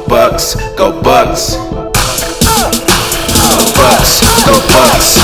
Bucks, go Bucks. Go Bucks, go Bucks.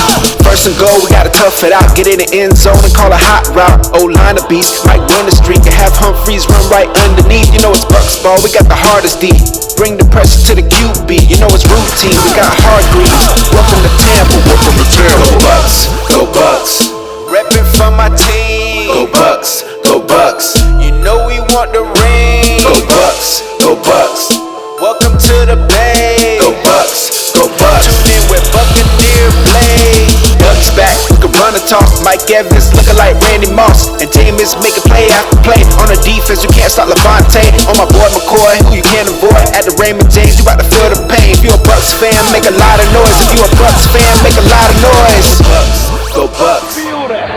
First and goal, we gotta tough it out. Get in the end zone and call a hot route. O-line a beast, might win the streak and have Humphreys run right underneath. You know it's Bucks ball, we got the hardest D. Bring the pressure to the QB, you know it's routine. We got hard grease. Welcome to Tampa, welcome to Tampa. Go Bucks, go Bucks. Reppin' for my team. Go Bucks, go Bucks. You know we want the ring. Go Bucks, go Bucks. Welcome to the Bay. Go Bucks, go Bucks. Tune in with Buccaneers play. Bucks back, we can run a talk. Mike Evans looking like Randy Moss. And Jameis making play after play. On the defense, you can't stop Levante. On my boy McCoy, who you can't avoid. At the Raymond James, you about to feel the pain. If you a Bucks fan, make a lot of noise. If you a Bucks fan, make a lot of noise. Bucks, go Bucks. Feel that.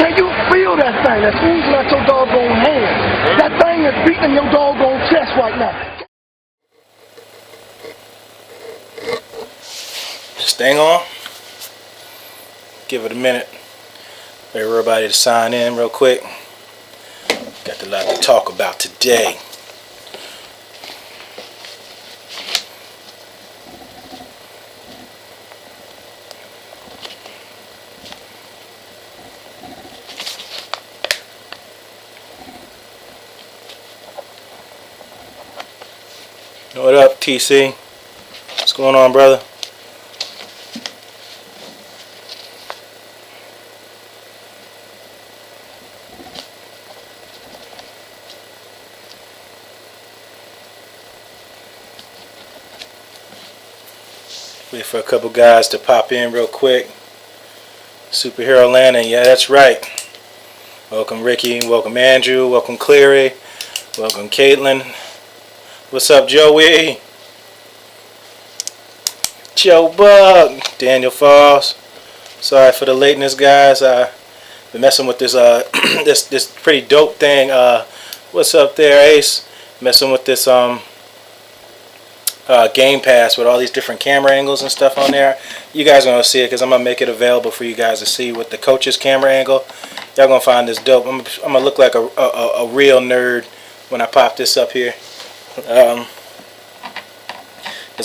Can you feel that thing that's oozing out your doggone hand? That thing is beating your doggone chest right now. Staying on. Give it a minute for everybody to sign in real quick. Got a lot to talk about today. What up, TC? What's going on, brother? Wait for a couple guys to pop in real quick. Superhero Landing, yeah, that's right. Welcome Ricky, welcome Andrew, welcome Cleary, welcome Caitlin. What's up, Joey? Joe Bug, Daniel Falls. Sorry for the lateness, guys. Been messing with this this pretty dope thing. What's up there, Ace? Messing with this Game Pass with all these different camera angles and stuff on there. You guys are gonna see it because I'm gonna make it available for you guys to see with the coach's camera angle. Y'all gonna find this dope. I'm gonna look like a real nerd when I pop this up here. Because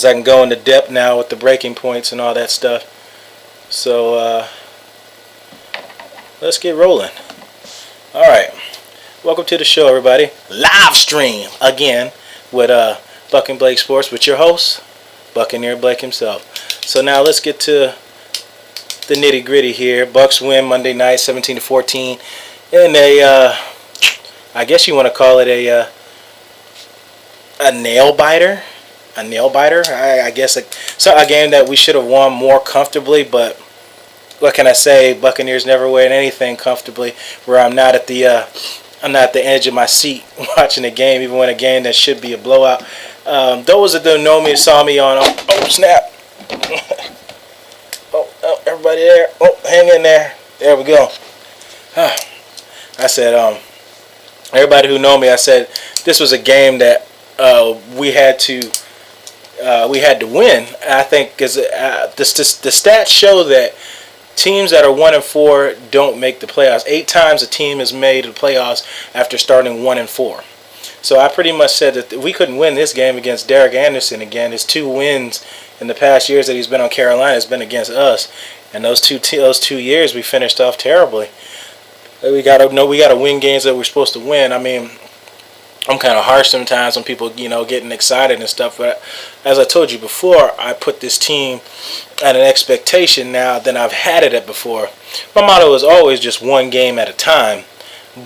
I can go into depth now with the breaking points and all that stuff. So let's get rolling. Alright, welcome to the show, everybody. Live stream again with Bucnblakesports with your host, Buccaneer Blake himself. So now let's get to the nitty gritty here. Bucks win Monday night 17-14 in a I guess you want to call it a nail biter. A nail biter, I guess. So a game that we should have won more comfortably, but what can I say? Buccaneers never win anything comfortably. Where I'm not at the edge of my seat watching a game, even when a game that should be a blowout. Those that don't know me saw me on. Oh snap! oh, everybody there. Oh, hang in there. There we go. I said, everybody who know me, I said this was a game that we had to win. I think because the stats show that teams that are 1-4 don't make the playoffs. 8 times a team has made the playoffs after starting 1-4. So I pretty much said that we couldn't win this game against Derek Anderson again. His 2 wins in the past years that he's been on Carolina has been against us, and those two years we finished off terribly. We gotta win games that we're supposed to win. I mean, I'm kind of harsh sometimes when people, getting excited and stuff. But as I told you before, I put this team at an expectation now than I've had it at before. My motto is always just one game at a time.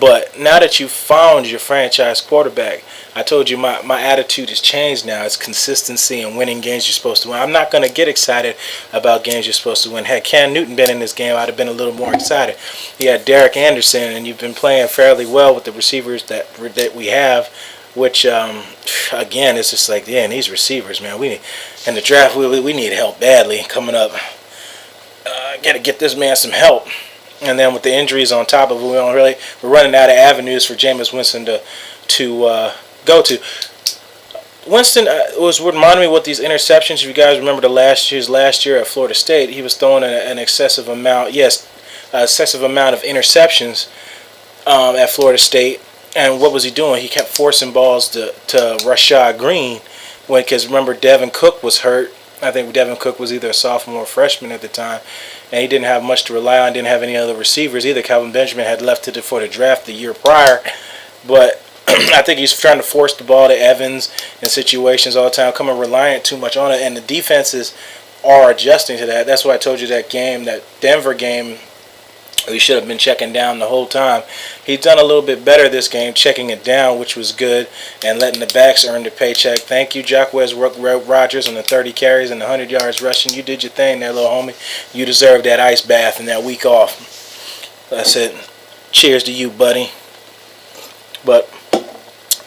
But now that you've found your franchise quarterback, I told you my attitude has changed now. It's consistency and winning games you're supposed to win. I'm not going to get excited about games you're supposed to win. Had Cam Newton been in this game, I'd have been a little more excited. You had Derek Anderson, and you've been playing fairly well with the receivers that we have, which, again, it's just like, yeah, and these receivers, man, in the draft, we need help badly coming up. Got to get this man some help. And then with the injuries on top of it, we're running out of avenues for Jameis Winston to go to. Winston was reminding me what these interceptions. If you guys remember last year at Florida State, he was throwing an excessive amount of interceptions at Florida State. And what was he doing? He kept forcing balls to Rashad Green because remember Devin Cook was hurt. I think Devin Cook was either a sophomore or freshman at the time, and he didn't have much to rely on. Didn't have any other receivers either. Calvin Benjamin had left for the draft the year prior, but I think he's trying to force the ball to Evans in situations all the time, coming reliant too much on it, and the defenses are adjusting to that. That's why I told you that Denver game, he should have been checking down the whole time. He's done a little bit better this game, checking it down, which was good, and letting the backs earn the paycheck. Thank you, Jacquez Rogers, on the 30 carries and the 100 yards rushing. You did your thing there, little homie. You deserve that ice bath and that week off. That's it. Cheers to you, buddy. But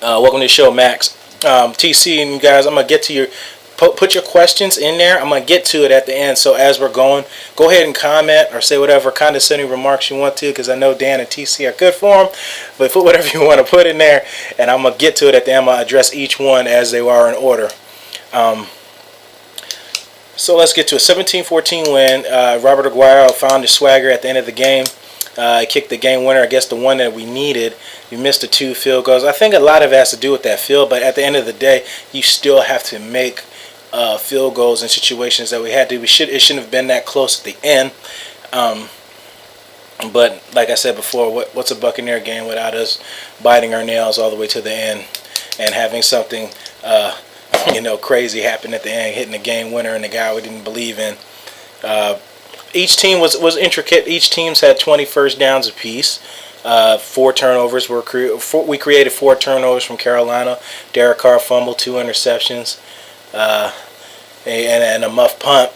welcome to the show, Max. TC and you guys, I'm going to get to your... Put your questions in there. I'm going to get to it at the end. So as we're going, go ahead and comment or say whatever condescending remarks you want to, because I know Dan and TC are good for them. But put whatever you want to put in there, and I'm going to get to it at the end. I'm going to address each one as they are in order. So let's get to a 17-14 win. Robert Aguayo found his swagger at the end of the game. He kicked the game winner, I guess the one that we needed. We missed the 2 field goals. I think a lot of it has to do with that field, but at the end of the day, you still have to make field goals in situations that we had to. It shouldn't have been that close at the end. But like I said before, what's a Buccaneer game without us biting our nails all the way to the end and having something crazy happen at the end, hitting the game winner and the guy we didn't believe in. Each team was intricate. Each team's had 20 first downs apiece. 4 turnovers were we created 4 turnovers from Carolina. Derek Carr fumbled, 2 interceptions. And a muff punt,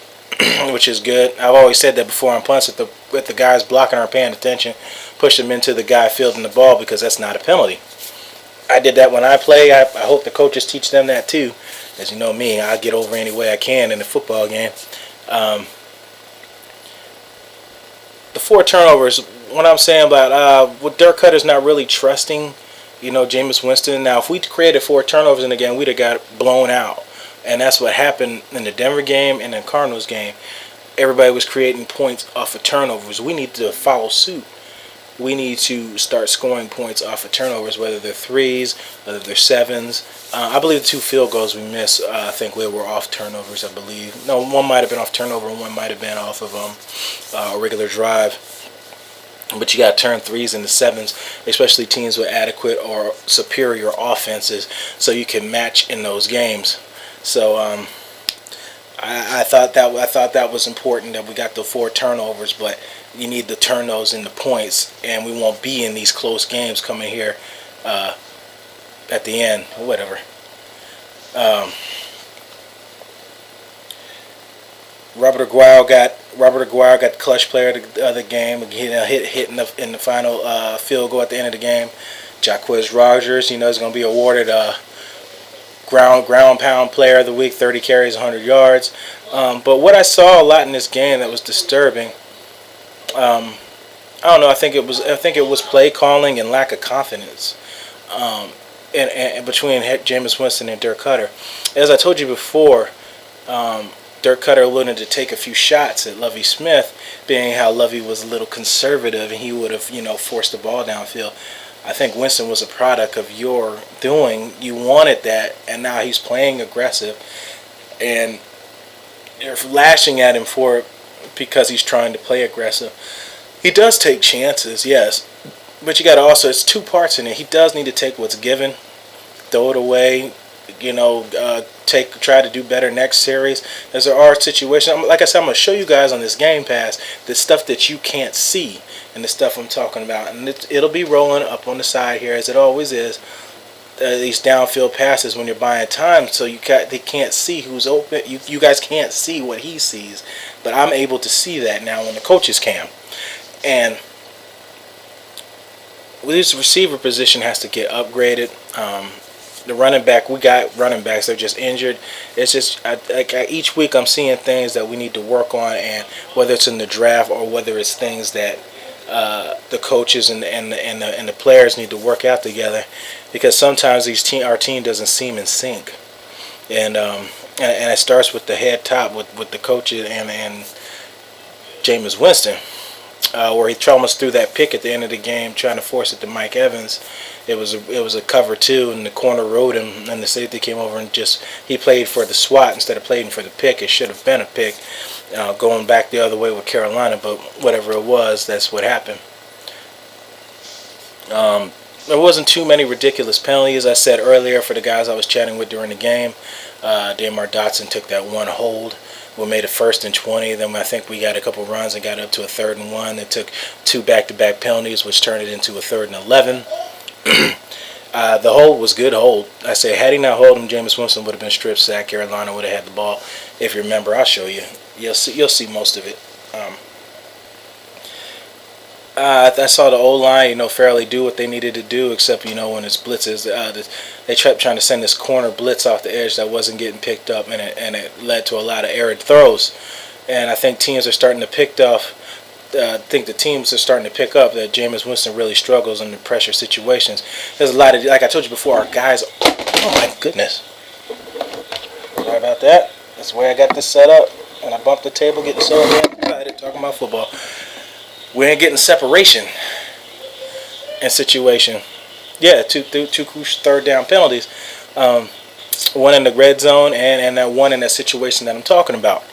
which is good. I've always said that before on punts, if the guys blocking aren't paying attention, push them into the guy fielding the ball, because that's not a penalty. I did that when I play. I hope the coaches teach them that too. As you know me, I get over any way I can in a football game. The 4 turnovers, what I'm saying about what Dirk Cutter's not really trusting, Jameis Winston. Now, if we created 4 turnovers in the game, we'd have got blown out. And that's what happened in the Denver game and the Cardinals game. Everybody was creating points off of turnovers. We need to follow suit. We need to start scoring points off of turnovers, whether they're 3s, whether they're 7s. I believe the 2 field goals we missed, I think we were off turnovers, I believe. No, one might have been off turnover and one might have been off of a regular drive. But you got to turn 3s into 7s, especially teams with adequate or superior offenses, so you can match in those games. So I thought that was important that we got the 4 turnovers, but you need to turn those into points, and we won't be in these close games coming here at the end or whatever. Robert Aguayo got the clutch player of the game. Hit in the final field goal at the end of the game. Jacquez Rogers, is going to be awarded ground pound player of the week, 30 carries, 100 yards. But what I saw a lot in this game that was disturbing, I don't know. I think it was play calling and lack of confidence, and between Jameis Winston and Dirk Cutter. As I told you before, Dirk Cutter wanted to take a few shots at Lovie Smith, being how Lovie was a little conservative and he would have forced the ball downfield. I think Winston was a product of your doing. You wanted that, and now he's playing aggressive, and you're lashing at him for it because he's trying to play aggressive. He does take chances, yes, but you got to also, it's 2 parts in it. He does need to take what's given, throw it away, try to do better next series. As there are situations, like I said, I'm going to show you guys on this Game Pass the stuff that you can't see and the stuff I'm talking about, and it'll be rolling up on the side here as it always is. These downfield passes when you're buying time, so they can't see who's open. You guys can't see what he sees, but I'm able to see that now when the coaches can. And this receiver position has to get upgraded. The running back, we got running backs, they're just injured. It's just each week I'm seeing things that we need to work on, and whether it's in the draft or whether it's things that the coaches and the players need to work out together, because sometimes our team doesn't seem in sync, and it starts with the head top with the coaches and Jameis Winston, where he almost threw that pick at the end of the game trying to force it to Mike Evans, It was a cover 2, and the corner rode him, and the safety came over and he played for the SWAT instead of playing for the pick. It should have been a pick, going back the other way with Carolina, but whatever it was, that's what happened. There wasn't too many ridiculous penalties. I said earlier, for the guys I was chatting with during the game, Damar Dotson took that one hold. We made it 1st and 20. Then I think we got a couple runs and got up to a 3rd and 1. They took 2 back-to-back penalties, which turned it into a 3rd and 11. The hold was good hold. I say, had he not hold him, Jameis Winston would have been strip sacked. Carolina would have had the ball. If you remember, I'll show you. You'll see most of it. I saw the O-line, fairly do what they needed to do, except, when it's blitzes. They kept trying to send this corner blitz off the edge that wasn't getting picked up, and it led to a lot of errant throws. And I think teams are starting to pick up that Jameis Winston really struggles in the pressure situations. There's a lot of, like I told you before, our guys, oh my goodness. Sorry about that. That's the way I got this set up. And I bumped the table getting so damn excited talking about football. We ain't getting separation in situation. Yeah, two crucial 3rd down penalties. One in the red zone and that one in that situation that I'm talking about.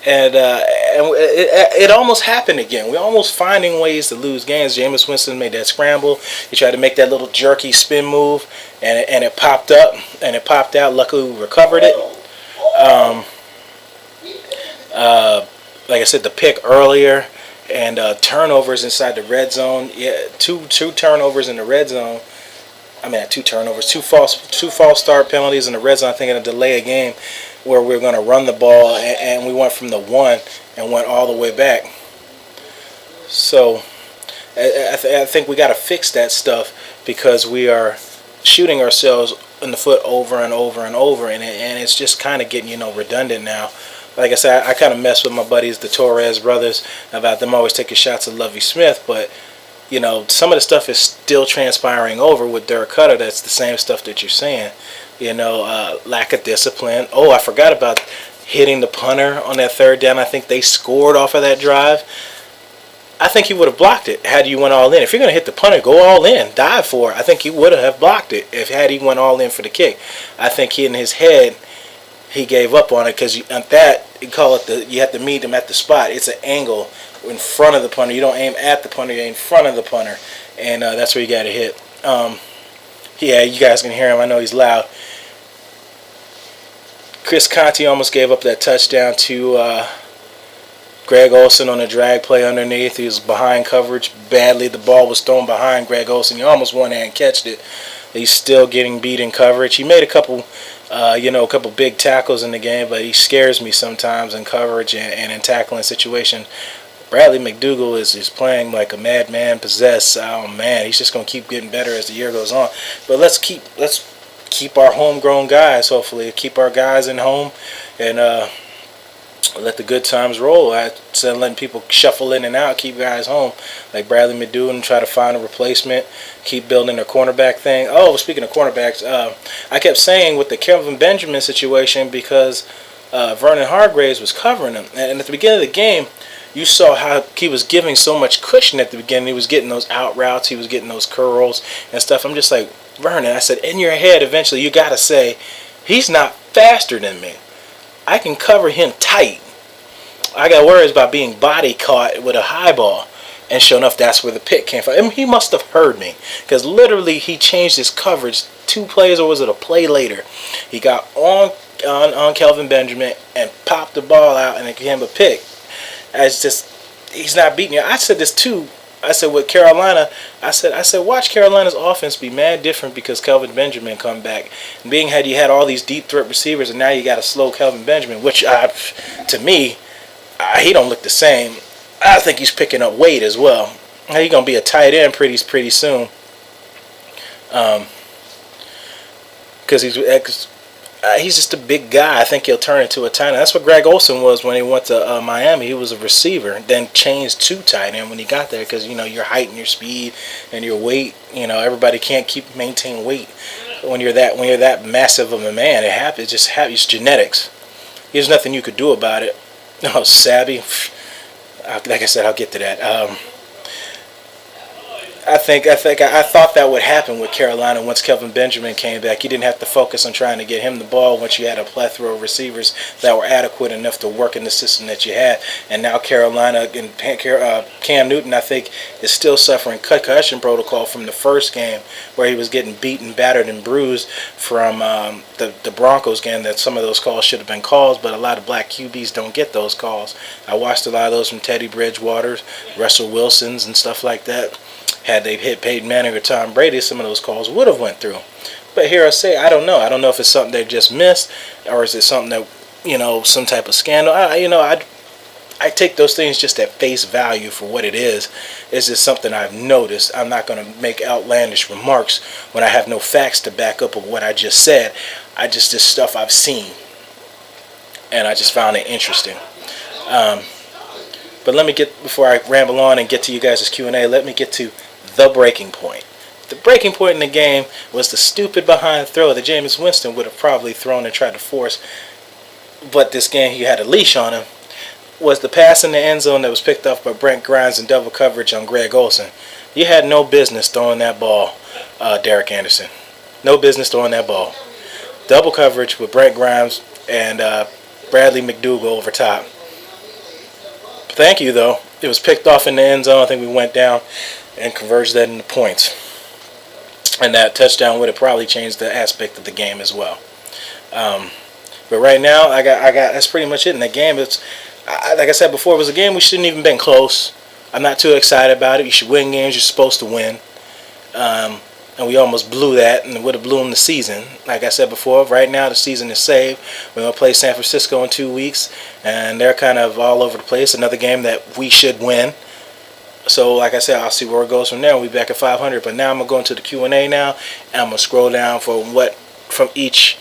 And it almost happened again. We're almost finding ways to lose games. Jameis Winston made that scramble. He tried to make that little jerky spin move, and it popped up and it popped out. Luckily, we recovered it. Like I said, the pick earlier. And turnovers inside the red zone. Yeah, two turnovers in the red zone. I mean, 2 turnovers, two false start penalties in the red zone. I think in a delay a game where we were going to run the ball, and we went from the 1 and went all the way back. So I think we got to fix that stuff, because we are shooting ourselves in the foot over and over and over, and it's just kind of getting redundant now. Like I said, I kind of mess with my buddies, the Torres brothers, about them always taking shots at Lovie Smith. But, some of the stuff is still transpiring over with Dirk Cutter. That's the same stuff that you're saying. Lack of discipline. Oh, I forgot about hitting the punter on that 3rd down. I think they scored off of that drive. I think he would have blocked it had you went all in. If you're going to hit the punter, go all in. Dive for it. I think he would have blocked it had he went all in for the kick. I think in his head, he gave up on it, because at that, you have to meet him at the spot. It's an angle in front of the punter. You don't aim at the punter, you aim in front of the punter, and that's where you got to hit. Yeah, you guys can hear him. I know he's loud. Chris Conte almost gave up that touchdown to Greg Olsen on a drag play underneath. He was behind coverage badly. The ball was thrown behind Greg Olsen. He almost one-hand catched it. He's still getting beat in coverage. He made a couple big tackles in the game, but he scares me sometimes in coverage and in tackling situation. Bradley McDougald is playing like a madman possessed. Oh man, he's just gonna keep getting better as the year goes on. But let's keep our homegrown guys. Hopefully, keep our guys in home and let the good times roll. Instead of letting people shuffle in and out, keep guys home. Like Bradley McDougald, and try to find a replacement. Keep building their cornerback thing. Oh, speaking of cornerbacks, I kept saying with the Kelvin Benjamin situation, because Vernon Hargraves was covering him. And at the beginning of the game, you saw how he was giving so much cushion at the beginning. He was getting those out routes. He was getting those curls and stuff. I'm just like, Vernon, I said, in your head, eventually, you got to say, he's not faster than me. I can cover him tight. I got worries about being body caught with a high ball. And sure enough, that's where the pick came from. I mean, he must have heard me, because literally he changed his coverage 2 plays, or was it a play later? He got on Kelvin Benjamin and popped the ball out, and it became a pick. It's just, he's not beating you. I said this too. I said with Carolina, I said watch Carolina's offense be mad different because Kelvin Benjamin come back. And being you had all these deep threat receivers, and now you got a slow Kelvin Benjamin, which to me, he don't look the same. I think he's picking up weight as well. He's gonna be a tight end pretty soon. Because he's just a big guy. I think he'll turn into a tight end. That's what Greg Olsen was when he went to Miami. He was a receiver, then changed to tight end when he got there, because your height and your speed and your weight. Everybody can't maintain weight when you're that massive of a man. It happens. It just happens. It's genetics. There's nothing you could do about it. No, Sabby. Like I said, I'll get to that. I thought that would happen with Carolina once Kelvin Benjamin came back. You didn't have to focus on trying to get him the ball once you had a plethora of receivers that were adequate enough to work in the system that you had. And now Carolina and Cam Newton, I think, is still suffering concussion protocol from the first game where he was getting beaten, battered, and bruised from the Broncos game. That some of those calls should have been calls, but a lot of black QBs don't get those calls. I watched a lot of those from Teddy Bridgewater, Russell Wilson's, and stuff like that. Had they hit Peyton Manning or Tom Brady, some of those calls would have went through. But here I say, I don't know. I don't know if it's something they just missed, or is it something that, some type of scandal. I take those things just at face value for what it is. It's just something I've noticed. I'm not going to make outlandish remarks when I have no facts to back up of what I just said. This stuff I've seen, and I just found it interesting. But let me before I ramble on and get to you guys' Q&A, let me get to the breaking point. The breaking point in the game was the stupid behind throw that Jameis Winston would have probably thrown and tried to force, but this game he had a leash on him, was the pass in the end zone that was picked up by Brent Grimes in double coverage on Greg Olsen. You had no business throwing that ball, Derek Anderson. No business throwing that ball. Double coverage with Brent Grimes and Bradley McDougall over top. Thank you, though. It was picked off in the end zone. I think we went down and converged that into points. And that touchdown would have probably changed the aspect of the game as well. But right now, I got that's pretty much it in the game. It's like I said before, it was a game we shouldn't even been close. I'm not too excited about it. You should win games you're supposed to win. And we almost blew that, and would have blown the season. Like I said before, right now the season is saved. We're going to play San Francisco in 2 weeks, and they're kind of all over the place. Another game that we should win. So, like I said, I'll see where it goes from there. We'll be back at 500. But now I'm going to go into the Q&A now, and I'm going to scroll down from each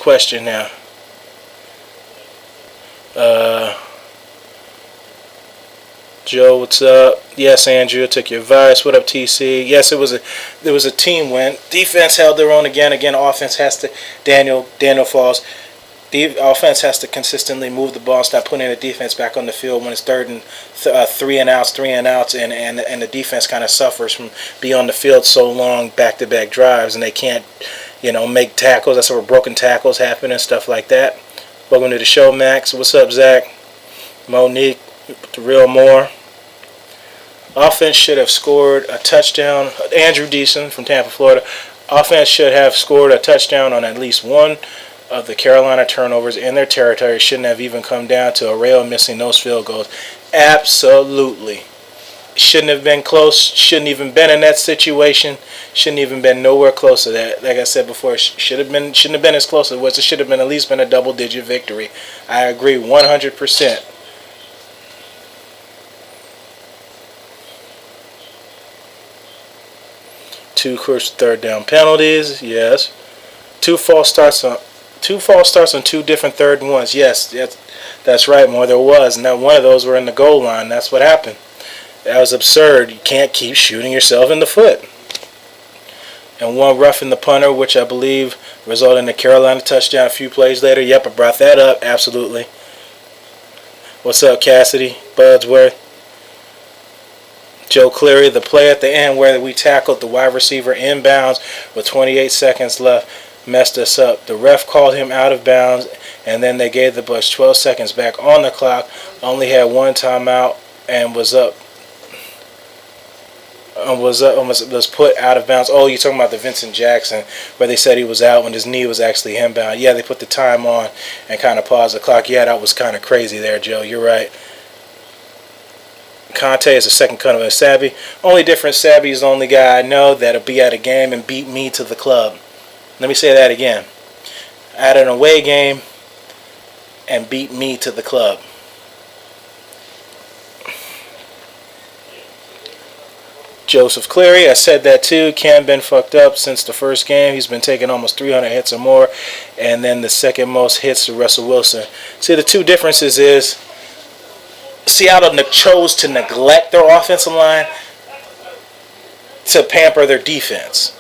question now. Joe, what's up? Yes, Andrew, I took your advice. What up, TC? Yes, it was a team win. Defense held their own again. Offense has to. Daniel Falls. The offense has to consistently move the ball, stop putting the defense back on the field when it's third and three and outs, and the defense kind of suffers from being on the field so long, back-to-back drives, and they can't, make tackles. That's where broken tackles happen and stuff like that. Welcome to the show, Max. What's up, Zach? Monique, the real Moore. Offense should have scored a touchdown. Andrew Deason from Tampa, Florida. Offense should have scored a touchdown on at least one of the Carolina turnovers in their territory. Shouldn't have even come down to Arrayo missing those field goals. Absolutely. Shouldn't have been close. Shouldn't even been in that situation. Shouldn't even been nowhere close to that. Like I said before, shouldn't have been as close as it was. It should have been at least been a double-digit victory. I agree 100%. Two third down penalties, yes. Two false starts on two different third and ones. Yes, that's right, more there was. And one of those were in the goal line. That's what happened. That was absurd. You can't keep shooting yourself in the foot. And one roughing the punter, which I believe resulted in a Carolina touchdown a few plays later. Yep, I brought that up. Absolutely. What's up, Cassidy? Budsworth. Joe Cleary, the play at the end where we tackled the wide receiver inbounds with 28 seconds left, messed us up. The ref called him out of bounds, and then they gave the Bucs 12 seconds back on the clock. Only had one timeout and was put out of bounds. Oh, you're talking about the Vincent Jackson where they said he was out when his knee was actually inbound. Yeah, they put the time on and kind of paused the clock. Yeah, that was kind of crazy there, Joe. You're right. Conte is the second coming of Savvy. Only difference, Savvy is the only guy I know that'll be at a game and beat me to the club. Let me say that again. At an away game and beat me to the club. Joseph Cleary, I said that too. Cam been fucked up since the first game. He's been taking almost 300 hits or more. And then the second most hits to Russell Wilson. See, the two differences is Seattle chose to neglect their offensive line to pamper their defense.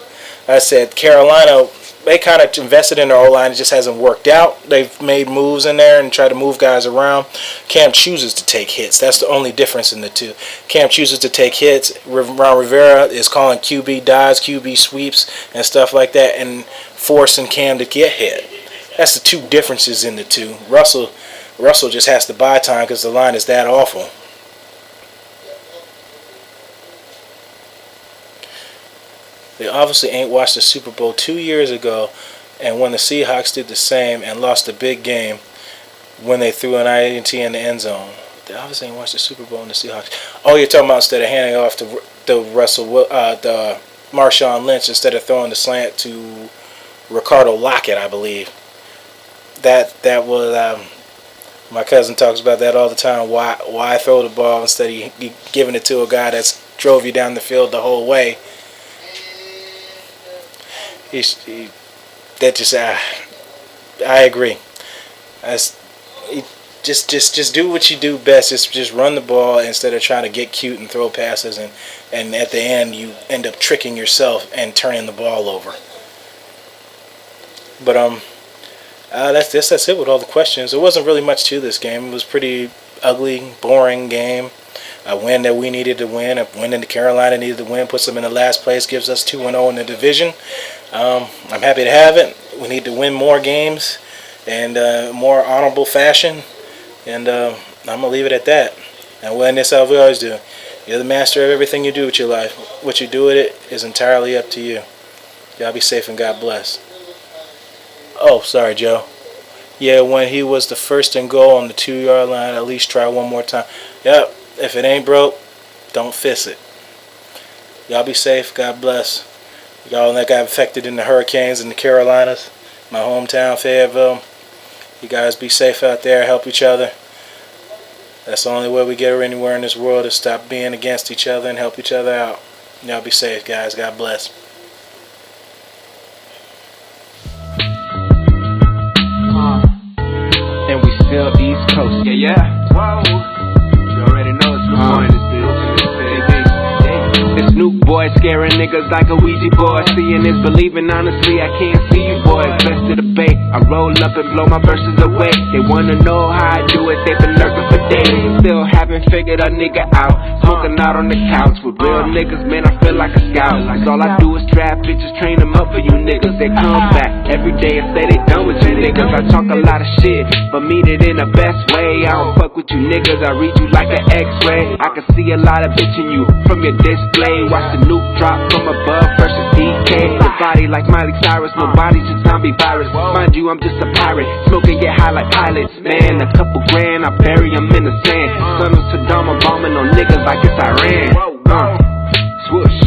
I said Carolina they kind of invested in their O-line. It just hasn't worked out. They've made moves in there and tried to move guys around. Cam chooses to take hits. That's the only difference in the two. Cam chooses to take hits. Ron Rivera is calling QB dives, QB sweeps, and stuff like that, and forcing Cam to get hit. That's the two differences in the two. Russell just has to buy time because the line is that awful. They obviously ain't watched the Super Bowl 2 years ago, and when the Seahawks did the same and lost a big game when they threw an INT in the end zone. They obviously ain't watched the Super Bowl and the Seahawks. Oh, you're talking about instead of handing off to the Marshawn Lynch, instead of throwing the slant to Ricardo Lockett, I believe. That was my cousin talks about that all the time. Why throw the ball instead of giving it to a guy that's drove you down the field the whole way? I agree. Just do what you do best. Just run the ball instead of trying to get cute and throw passes, and at the end you end up tricking yourself and turning the ball over. But that's it with all the questions. There wasn't really much to this game. It was pretty ugly, boring game. A win that we needed to win, a win that Carolina needed to win, puts them in the last place, gives us 2-0 in the division. I'm happy to have it. We need to win more games and more honorable fashion, and I'm going to leave it at that. And we'll end this how we always do. You're the master of everything you do with your life. What you do with it is entirely up to you. Y'all be safe and God bless. Oh, sorry, Joe. Yeah, when he was the first and goal on the 2-yard line, at least try one more time. Yep. If it ain't broke, don't fix it. Y'all be safe. God bless. Y'all that got affected in the hurricanes in the Carolinas, my hometown, Fayetteville. You guys be safe out there. Help each other. That's the only way we get anywhere in this world, is stop being against each other and help each other out. Y'all be safe, guys. God bless. And we still East Coast. Yeah. Whoa. You already know it's recording this bitch. This Snoop boy scaring niggas like a Ouija board. Seeing is believing, honestly, I can't see you boys. Best to debate, I roll up and blow my verses away. They wanna know how I do it, they've been lurking for days. Still haven't figured a nigga out. Smoking out on the couch with real niggas, man, I feel like a scout. Cause all I do is trap bitches, train them up for you niggas. They come back every day and say they done with you niggas. I talk a lot of shit, but mean it in the best way. I don't fuck with you niggas, I read you like an x-ray. I can see a lot of bitch in you from your display. Watch the nuke drop from above versus DK. The body like Miley Cyrus, no body's a zombie virus. Mind you, I'm just a pirate, smoking get high like pilots. Man, a couple grand, I bury them in the sand. Son of Saddam, I'm bombing on niggas like it's Iran. Swoosh,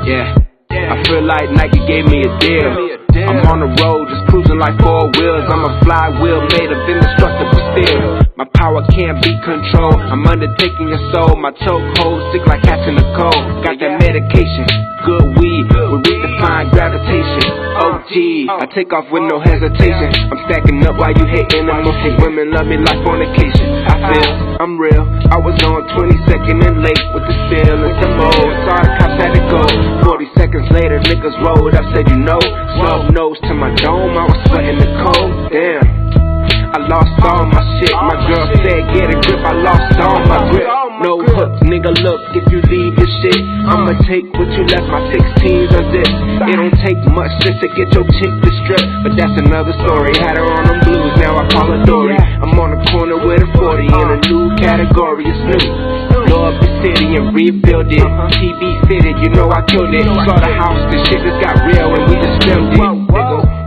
yeah. I feel like Nike gave me a deal. I'm on the road, just cruising like 4 wheels. I'm a flywheel made of indestructible steel. My power can't be controlled. I'm undertaking your soul. My chokehold sick like catching a cold. Got that medication, good weed, will redefine gravitation. OG, I take off with no hesitation. I'm stacking up while you hating. And most women love me like fornication. I feel I'm real. I was on 22nd and late with the spill and some old. Sorry, cops had to go. 40 seconds later, niggas rolled up, said you know. Snub nose to my dome, I was sweating the cold. Damn. I lost all my shit. My girl said get a grip, I lost all my grip. No hooks, nigga, look, if you leave your shit, I'ma take what you left, my 16s or this. It don't take much just to get your chick to strip, but that's another story. Had her on them blues, now I call her Dory. I'm on the corner with a 40 in a new category, it's new. Blow up the city and rebuild it. TV fitted, you know I killed it. Saw the house, the shit just got real and we just filmed it.